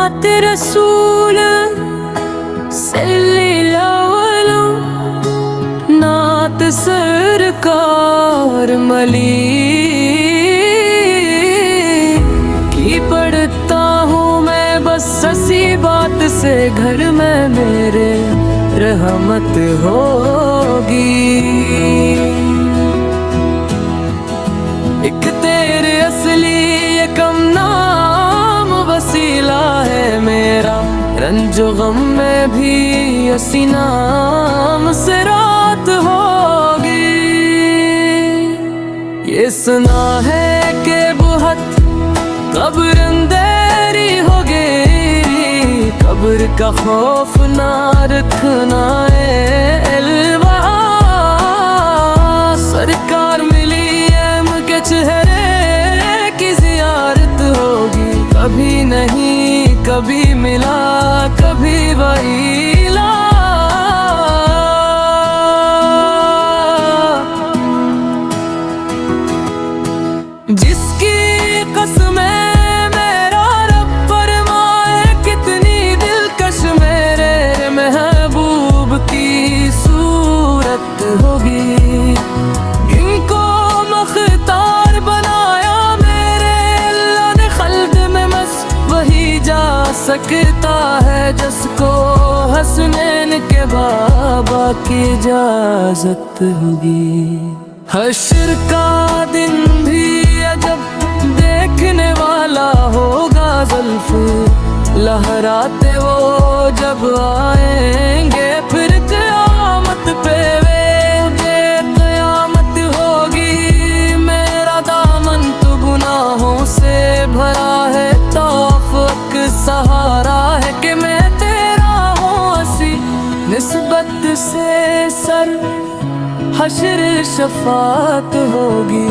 नात रसूल सल्लल्लाहु नात सरकार मली की पढ़ता हूँ मैं बस हसी बात से घर में मेरे रहमत होगी। एक तेरे असली कम नाम वसीला है मेरा, रंजो गम में भी हसी नाम से रात होगी। ये सुना है कि बहुत कब्र अंधेरी होगी, कब्र का खौफ ना रखना है अलवा। सरकार मिली एम के चेहरे की जियारत होगी, कभी नहीं कभी मिला कभी वहीला। जिसकी कसमें मेरा रब फरमाए कितनी दिलकश मेरे महबूब की सूरत होगी। इनको मख्तार बनाया मेरे अल्लाह ने खल्द में, बस वही जा सकता है जिसको हसनैन के बाबा की इजाजत होगी। हश्र का दिन भी अजब देखने वाला होगा, जुल्फ लहराते वो जब आएंगे फिर क़यामत पे वे क़यामत होगी। मेरा दामन तो गुनाहों से भरा है, तौफ़ीक़ सहारा है कि मैं तेरा हूँ हसी निस्बत से सर हश्र शफ़ाअत होगी।